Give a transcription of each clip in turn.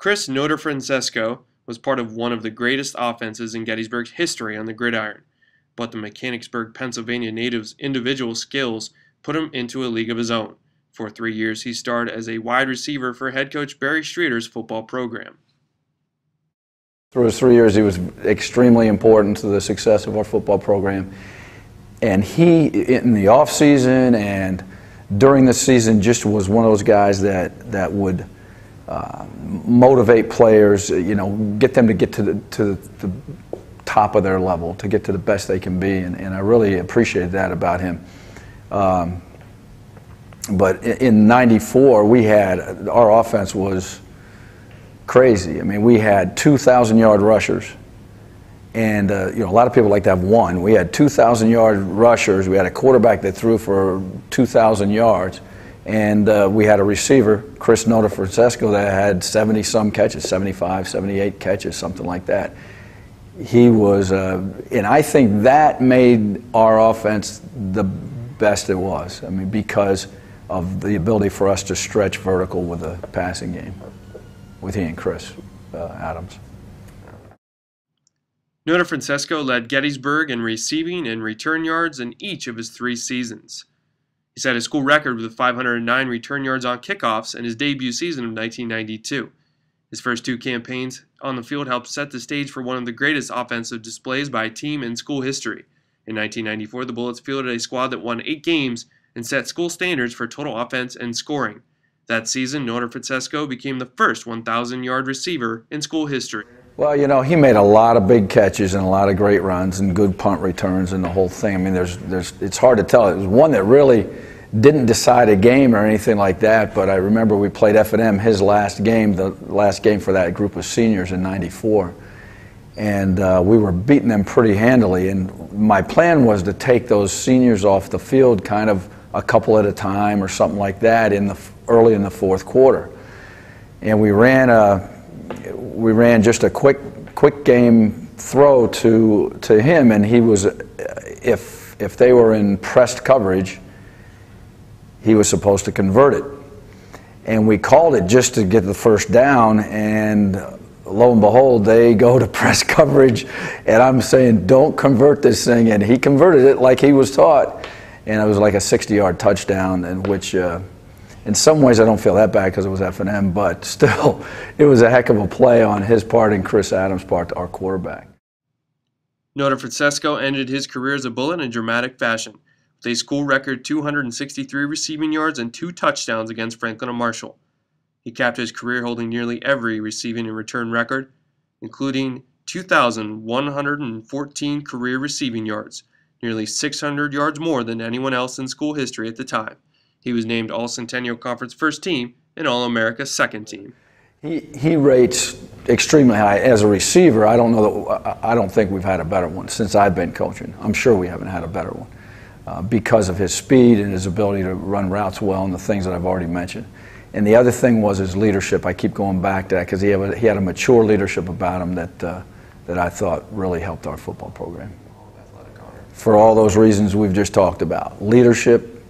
Chris Notarfrancesco was part of one of the greatest offenses in Gettysburg's history on the gridiron, but the Mechanicsburg, Pennsylvania native's individual skills put him into a league of his own. For 3 years, he starred as a wide receiver for head coach Barry Streeter's football program. Through his 3 years, he was extremely important to the success of our football program. And he, in the off season and during the season, just was one of those guys that would motivate players, get them to get to the top of their level, to get to the best they can be. And I really appreciated that about him. But in '94, our offense was crazy. I mean, we had 2,000-yard rushers. And a lot of people like to have one. We had 2,000-yard rushers. We had a quarterback that threw for 2,000 yards, and we had a receiver, Chris Notarfrancesco, that had 70-some catches, 75, 78 catches, something like that. He was, and I think that made our offense the best it was. I mean, because of the ability for us to stretch vertical with the passing game, with he and Chris Adams. Notarfrancesco led Gettysburg in receiving and return yards in each of his 3 seasons. He set a school record with 509 return yards on kickoffs in his debut season of 1992. His first 2 campaigns on the field helped set the stage for one of the greatest offensive displays by a team in school history. In 1994, the Bullets fielded a squad that won 8 games and set school standards for total offense and scoring. That season, Notarfrancesco became the first 1,000-yard receiver in school history. Well, he made a lot of big catches and a lot of great runs and good punt returns and the whole thing. I mean, it's hard to tell. It was one that really didn't decide a game or anything like that, but I remember we played F&M his last game, the last game for that group of seniors in '94, and we were beating them pretty handily. And my plan was to take those seniors off the field kind of a couple at a time or something like that early in the fourth quarter. And we ran just a quick game throw to him, and he was, if they were in pressed coverage, he was supposed to convert it. And we called it just to get the first down, and lo and behold, they go to press coverage, and I'm saying, don't convert this thing, and he converted it like he was taught. And it was like a 60-yard touchdown, in which in some ways I don't feel that bad because it was F&M, but still, it was a heck of a play on his part and Chris Adams' part, our quarterback. Notarfrancesco ended his career as a Bullet in dramatic fashion, with a school record 263 receiving yards and 2 touchdowns against Franklin and Marshall. He capped his career holding nearly every receiving and return record, including 2,114 career receiving yards, nearly 600 yards more than anyone else in school history at the time. He was named All-Centennial Conference First Team and All-America Second Team. He rates extremely high as a receiver. I don't think we've had a better one since I've been coaching. I'm sure we haven't had a better one because of his speed and his ability to run routes well and the things that I've already mentioned. And the other thing was his leadership. I keep going back to that because he had a mature leadership about him that I thought really helped our football program. For all those reasons we've just talked about: leadership,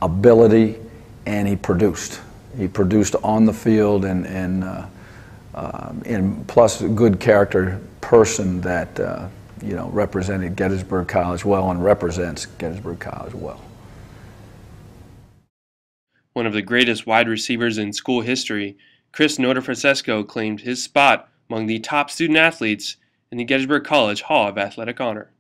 ability, and he produced. He produced on the field, and plus a good character person that represented Gettysburg College well and represents Gettysburg College well. One of the greatest wide receivers in school history, Chris Notarfrancesco claimed his spot among the top student athletes in the Gettysburg College Hall of Athletic Honor.